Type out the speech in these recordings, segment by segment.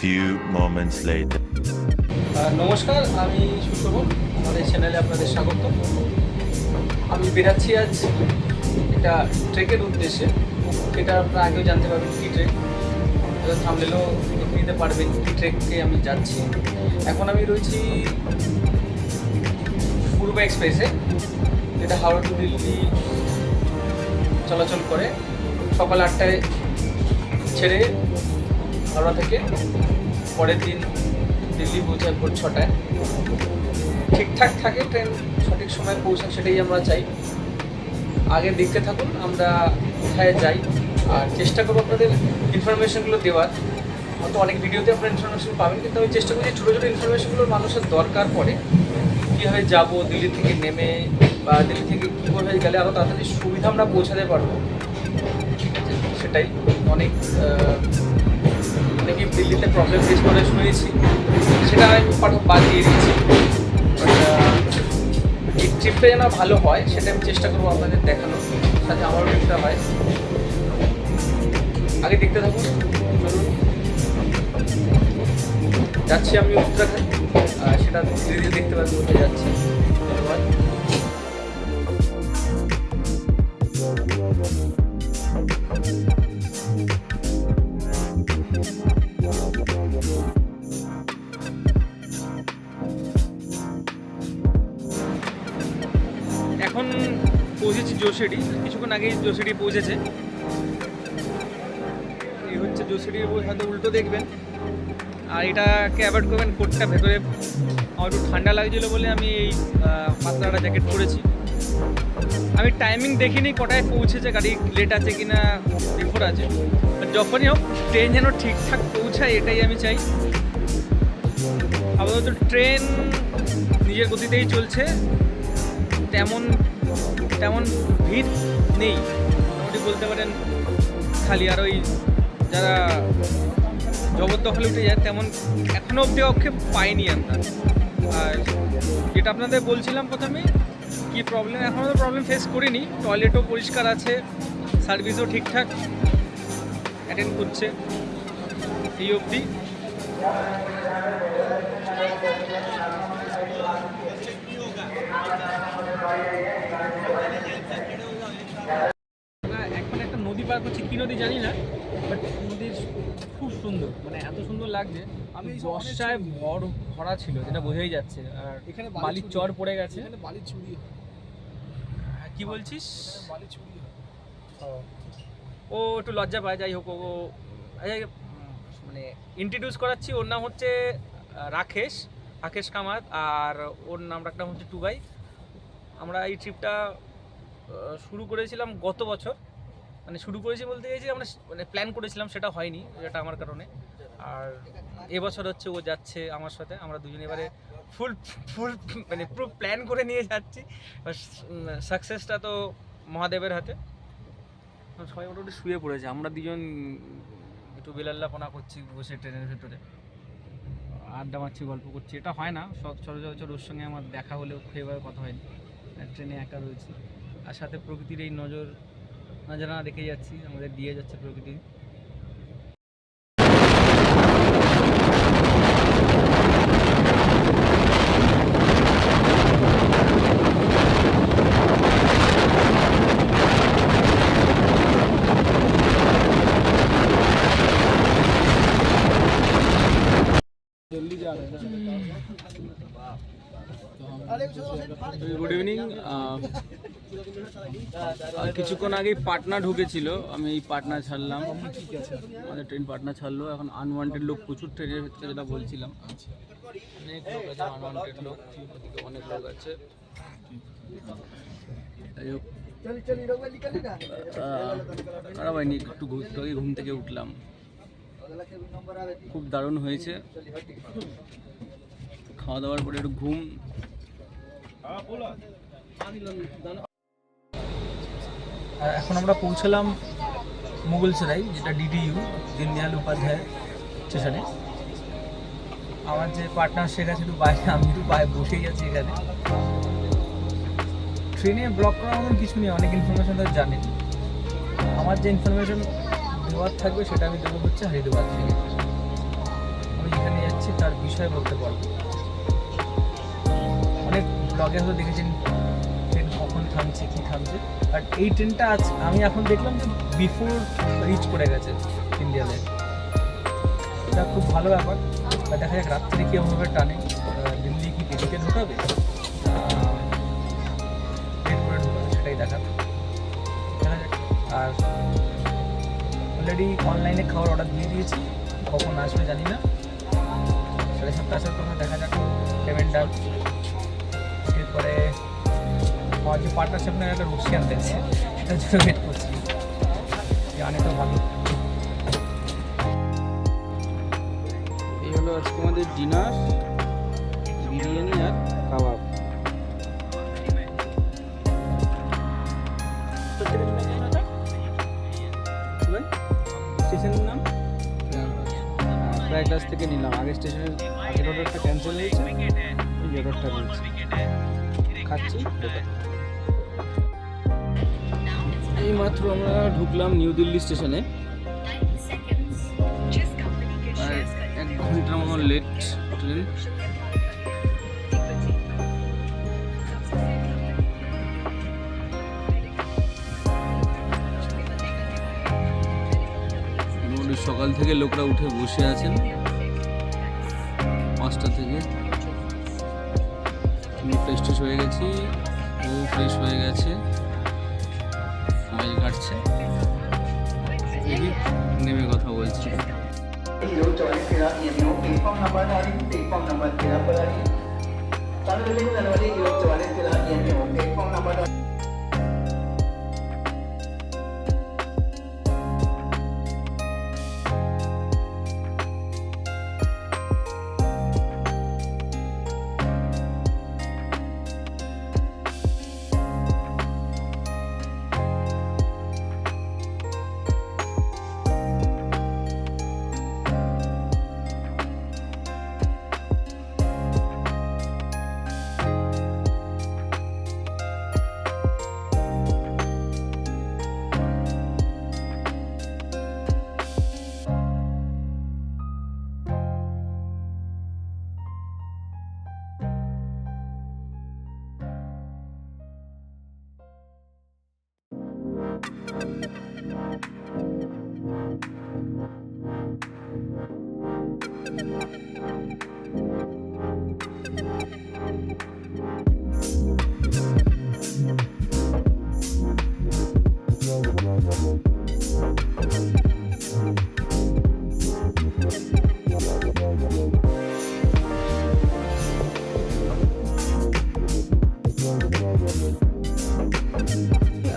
few moments later. নমস্কার, আমি সুশোভন, আমাদের চ্যানেলে আপনাদের স্বাগত। আমি বেরাচ্ছি আজ এটা ট্রেকের উদ্দেশ্যে, এটা আপনারা আগেও জানতে পারবেন কী ট্রেক, থামলেও দেখে নিতে পারবেন কী ট্রেককে আমি যাচ্ছি। এখন আমি রয়েছি পূর্ব এক্সপ্রেসে, যেটা হাওড়া টু দিল্লি চলাচল করে। সকাল 8টায় ছেড়ে হাওড়া থেকে পরের দিন দিল্লি পৌঁছায় ভোর 6টায়। ঠিকঠাক থাকে ট্রেন, সঠিক সময় পৌঁছায়, সেটাই আমরা চাই। আগে দেখতে থাকুন আমরা কোথায় যাই, আর চেষ্টা করবো আপনাদের ইনফরমেশনগুলো দেওয়ার। হয়তো অনেক ভিডিওতে আপনারা ইনফরমেশন পাবেন, কিন্তু আমি চেষ্টা করি ছোটো ছোটো ইনফরমেশনগুলো মানুষের দরকার পড়ে। কীভাবে যাবো দিল্লি থেকে নেমে, বা দিল্লি থেকে কীভাবে গেলে আরও তাড়াতাড়ি সুবিধা আমরা পৌঁছাতে পারবো, ঠিক আছে? সেটাই অনেকেই দিল্লিতে প্রবলেম ফেস করে শুনেছি, সেটা আমি বাদ দিয়ে দিচ্ছি। এই ট্রিপটা যেন ভালো হয় সেটা আমি চেষ্টা করবো আপনাদের দেখানোর, সাথে আমারও ট্রিপটা হয়। আগে দেখতে থাকুন, চলুন। যাচ্ছি আমি উত্তরাখণ্ড, সেটা ধীরে ধীরে দেখতে পাচ্ছি কোথায় যাচ্ছি। ধন্যবাদ। এখন পৌঁছেছি জোশিডি, কিছুক্ষণ আগেই জোশিডি পৌঁছেছে। এই হচ্ছে জোশিডি, হয়তো উল্টো দেখবেন। আর এটাকে অ্যাভয়েড করবেন, কোটটা ভেতরে আমার একটু ঠান্ডা লাগছিলো বলে আমি এই পাতলাটা জ্যাকেট পরেছি। আমি টাইমিং দেখিনি কটায় পৌঁছেছে, গাড়ি লেট আছে কি না, বিফোর আছে। যখনই হোক ট্রেন যেন ঠিকঠাক পৌঁছায়, এটাই আমি চাই। আপাতত ট্রেন নিজের গতিতেই চলছে, তেমন ভিড় নেই, মোটামুটি বলতে পারেন খালি। আর ওই যারা জবরদখলে উঠে যায় তেমন এখনও অবধি অক্ষেপ পাইনি আমরা। আর যেটা আপনাদের বলছিলাম প্রথমে, কী প্রবলেম, এখনও তো প্রবলেম ফেস করিনি। টয়লেটও পরিষ্কার আছে, সার্ভিসও ঠিকঠাক অ্যাটেন্ড করছে এই অবধি। এখন একটা নদী পার করছি, কী নদী জানি না, বাট নদীর খুব সুন্দর, মানে এত সুন্দর লাগছে। আমি বর্ষায় ভরা ছিল, যেটা বোঝাই যাচ্ছে। আর এখানে বালির চর পড়ে গেছে। বালির চুরি কি বলছিস? বালির চুরি ও একটু লজ্জা পায়। যাই হোক, ও মানে ইন্ট্রোডিউস করাচ্ছি, ওর নাম হচ্ছে রাকেশ কামাত, আর ওর নামটা হচ্ছে টুবাই। আমরা এই ট্রিপটা শুরু করেছিলাম গত বছর, মানে শুরু করেছি বলতে গেছি আমরা মানে প্ল্যান করেছিলাম, সেটা হয়নি, যেটা আমার কারণে। আর এবছর হচ্ছে ও যাচ্ছে আমার সাথে, আমরা দুজন এবারে ফুল মানে পুরো প্ল্যান করে নিয়ে যাচ্ছি। সাকসেসটা তো মহাদেবের হাতে। সবাই মোটামুটি শুয়ে পড়েছে, আমরা দুজন একটু বেলাল্লাপনা করছি বসে ট্রেনের ভেতরে, আড্ডা মারছি, গল্প করছি। এটা হয় না সচরাচর, ওর সঙ্গে আমার দেখা হলেও এভাবে কথা হয়নি। ট্রেনে একা রয়েছি, আর সাথে প্রকৃতির এই নজরানা রেখে যাচ্ছি, আমাদের দিয়ে যাচ্ছে প্রকৃতি। Good evening. কিছুক্ষণ আগেই পাটনা ঢুকেছিল, আমি এই পাটনা ছাড়লাম, আমাদের ট্রেন পাটনা ছাড়লো। এখন আনওয়ান্টেড লোক প্রচুর ট্রেনের ভিতরে, যেটা বলছিলাম, অনেক লোক আছে, আনওয়ান্টেড লোক, অনেক লোক আছে। যাই হোক, হয়নি, একটু ঘুম থেকে উঠলাম, খুব দারুণ হয়েছে। খাওয়া দাওয়ার পরে একটু ঘুম। এখন আমরা পৌঁছলাম মুঘলসরাই, যেটা ডিডিইউ, দীনদয়াল উপাধ্যায় স্টেশনে। আমার যে পার্টনার সে গেছে একটু বাইরে, আমি একটু বাইরে বসেই আছি এখানে। ট্রেনে ব্লক করার মতন কিছু নেই, অনেক ইনফরমেশন তো জানেন। আমার যে ইনফরমেশন দেওয়ার থাকবে সেটা আমি দেবো হচ্ছে হরিদ্বার থেকে। যেখানে যাচ্ছি তার বিষয় বলতে পারবো। অনেক ব্লগে হয়তো দেখেছেন ট্রেন কখন থামছে কী থামছে, বাট এই ট্রেনটা আজ আমি এখন দেখলাম যে বিফোর রিচ করে গেছে ইন্ডিয়াতে। এটা খুব ভালো ব্যাপার। দেখা যাক রাত্রে কীভাবে টানে, দিল্লি কি দিল্লিতে ঢোকাবে ট্রেন করে ঢোকাবে সেটাই দেখা যাক। আর অলরেডি অনলাইনে খাবার অর্ডার দিয়ে দিয়েছি, কখন আসবে জানি না, 7:30 আসার কথা। দেখা যাক পেমেন্ট ডান। এরপরে আমার যে পার্টনারশিপ আপনার একটা রুশিয়ান দেখছে, সেটার জন্য ওয়েট করছি, জানে তো ভালো। এই হলো আজকে আমাদের ডিনার, বিরিয়ানি আর কাবাব। স্টেশনের নাম প্রয়াগরাজ থেকে নিলাম। আগের স্টেশনের আগের অর্ডারটা ক্যান্সেল হয়েছে, এই অর্ডারটা নিয়েছি, খাচ্ছি। এই মাত্র আমরা ঢুকলাম নিউ দিল্লি স্টেশনে, আর 1 ঘন্টার মতো লেট ট্রেন। সকাল থেকে লোকরা উঠে বসে আছেন, 5টা থেকে। আমি ফ্রেশ হয়ে গেছি, ও ফ্রেশ হয়ে গেছে, মোবাইল কাটছে, নেমে কথা বলছি।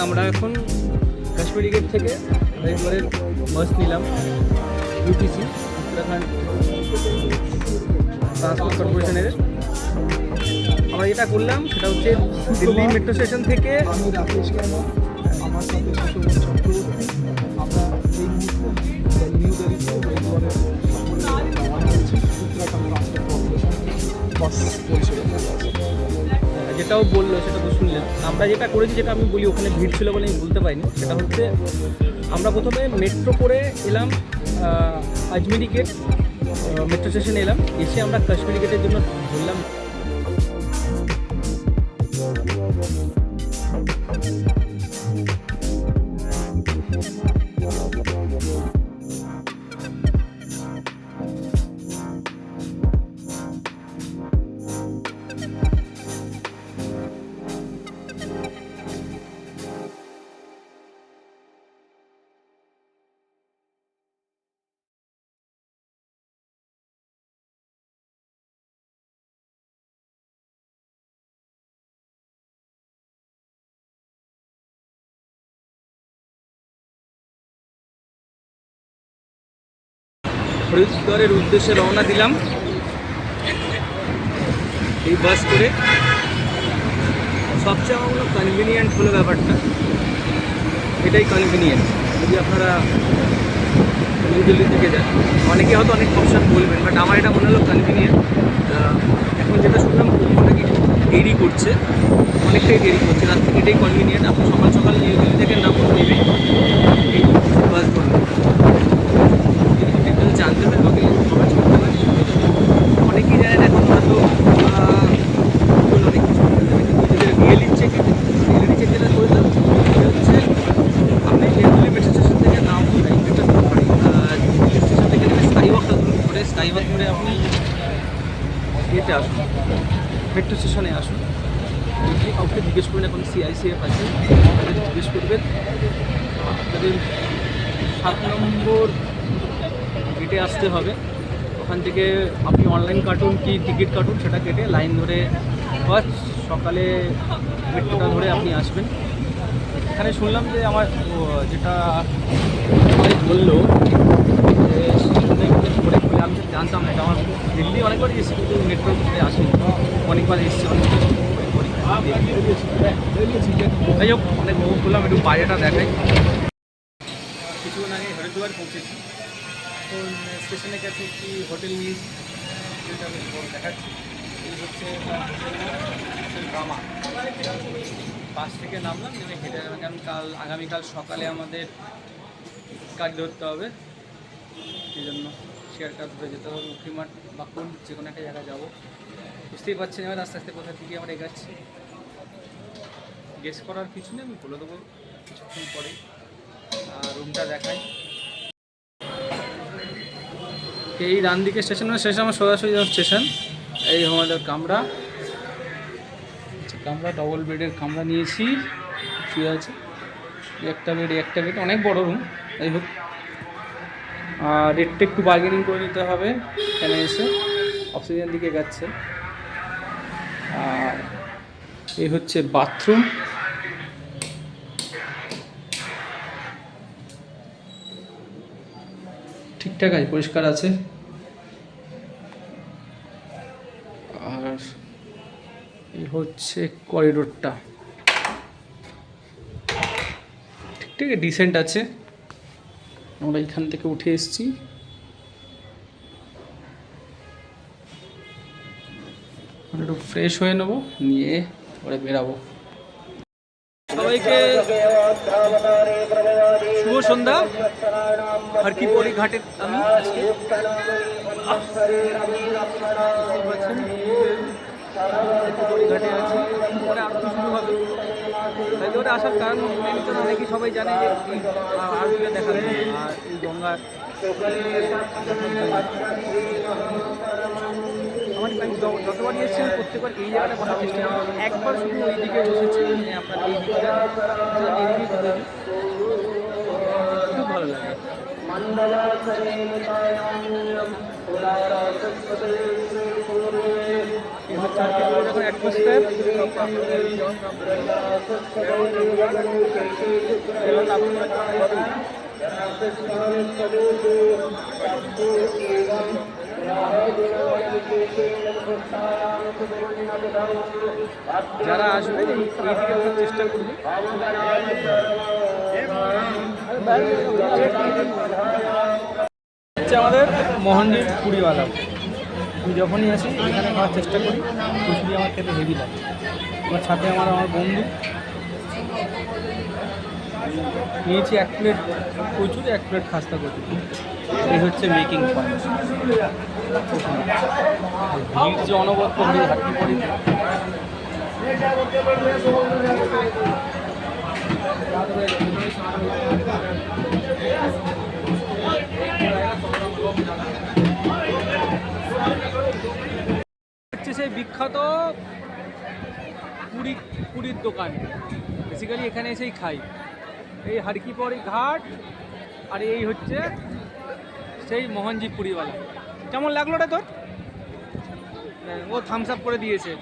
আমরা এখন কাশ্মীরি গেট থেকে এবারে বাস নিলাম ইউটিসি, উত্তরাখণ্ড ট্রান্সপোর্ট কর্পোরেশনের। আমরা যেটা করলাম সেটা হচ্ছে দিল্লি মেট্রো স্টেশন থেকে আমি রাকেশ কামা, আমার সাথে সুশোভন চক্রবর্তী, আমরা এই মুহূর্তে নিউ দিল্লিতে এরপরে রওনা হয়েছি উত্তরাখণ্ড ট্রান্সপোর্ট কর্পোরেশন বাস পরিষেবা। যেটাও বললো সেটা তো শুনলেন। আমরা যেটা করেছি, যেটা আমি বলি ওখানে ভিড় ছিল বলে আমি বলতে পারিনি, সেটা হচ্ছে আমরা প্রথমে মেট্রো করে এলাম আজমেরি গেট মেট্রো স্টেশনে এলাম, এসে আমরা কাশ্মীরি গেটের জন্য ধরলাম। হরিদ্বারের উদ্দেশ্যে রওনা দিলাম এই বাস করে। সবচেয়ে আমার মনে কনভিনিয়েন্ট হলো ব্যাপারটা, এটাই কনভিনিয়েন্ট। যদি আপনারা নিউ দিল্লি থেকে যান, অনেকে হয়তো অনেক অপশান বলবেন, বাট আমার এটা মনে হলো কনভিনিয়েন্ট। এখন যেটা শুনলাম অনেকে দেরি করছে, অনেকটাই দেরি করছে, তার থেকে এটাই কনভিনিয়েন্ট। আপনি সকাল সকাল নিউ দিল্লি থেকে নামুন, নেবে এই বাস ধরুন। জানতে হবে, সবাই করতে পারি। মেট্রো স্টেশনে আসুন, যদি কাউকে জিজ্ঞেস করবেন এখন CICF আছে, তাদের জিজ্ঞেস করবেন, আপনাদের 7 নম্বর গেটে আসতে হবে। ওখান থেকে আপনি অনলাইন কাটুন কি টিকিট কাটুন, সেটা কেটে লাইন ধরে ফার্স্ট সকালে মেট্রোটা ধরে আপনি আসবেন। এখানে শুনলাম যে আমার যেটা বললো যে করে খুলে আমি জানতাম না, আমার দিল্লি অনেকবার এসেছি কিন্তু মেট্রোতে আসিনি, অনেকবার এসেছি, অনেকবার যাই হোক অনেক বহু করলাম, একটু বাইরেটা দেখাই। কিছুক্ষণ আগে হরিদ্বার পৌঁছেছি, তো স্টেশনের কাছে একটি হোটেল নিয়েছি, যেটা বেশ বড় দেখাচ্ছি। এই হচ্ছে ড্রামা, বাস থেকে নামলাম, নেমে হেঁটে যাবে, কারণ আগামীকাল সকালে আমাদের কাজ ধরতে হবে, সেই জন্য শেয়ার কাজ ধরে যেতে হবে। উখিমাঠ বা কোন যে কোনো একটা জায়গায় যাবো, বুঝতেই পারছেন এবার আস্তে আস্তে কোথা থেকে আমরা এগাচ্ছি। গেস করার কিছু নেই, আমি বলে দেবো কিছুক্ষণ পরে। আর রুমটা দেখাই, এই ডান দিকে স্টেশন, মানে স্টেশন আমার সোজাসুজি স্টেশন। এই আমাদের কামরা, কামরা ডবল বেডের কামরা নিয়েছি, শুয়ে আছে, একটা বেড, অনেক বড় রুম। যাই হোক, আর রেটটা একটু বার্গেনিং করে নিতে হবে এখানে এসে, অক্সিজেন দিকে যাচ্ছে। আর এই হচ্ছে বাথরুম, ঠিকঠাক আছে, পরিষ্কার আছে। আর এই হচ্ছে করিডোরটা, ঠিকঠাক ডিসেন্ট আছে। আমরা এখান থেকে উঠে এসেছি, একটু ফ্রেশ হয়ে নেবো, নিয়ে পরে বেরাবো। সবাইকে শুভ সন্ধ্যা। হরকিপৌড়ি ঘাটে আমি আজকে হরকিপৌড়ি ঘাটে আছি, পরে আরতি শুরু হবে। তাই ওটা আসার কারণ তো অনেকেই সবাই জানে যে আরতিটা দেখা যায়, আর এই গঙ্গা আমার আমি যতবারই এসেছি প্রত্যেকবার এই জায়গাটা বসার চেষ্টা করি, একবার শুধু ওই দিকে বসেছি, মানে আপনার এই দিকটা এইদিকে বসেছি, খুব ভালো লাগে। এখন অ্যাটমসফিয়ার যারা আসবেন এই দিকে আসার চেষ্টা করবে। হচ্ছে আমাদের মোহনজির পুরিওয়ালা, আমি যখনই আসি এখানে খাওয়ার চেষ্টা করি, কচুরি আমার খেতে হেভি লাগে। আমার সাথে আমার বন্ধু নিয়েছি 1 প্লেট কচুরি, 1 প্লেট খাস্তা কচুরি। এই হচ্ছে মেকিং পয়েন্ট। ভিড় যে অনবদ্য ভিড় হরকিপৌড়িতে, হচ্ছে সেই বিখ্যাত পুরীর দোকান। বেসিক্যালি এখানে এসেই খাই, এই হরকিপৌড়ি ঘাট। আর এই হচ্ছে সেই মোহনজি পুরিওয়ালা। কেমন লাগলো রে তোর? ও থামস আপ করে দিয়েছে।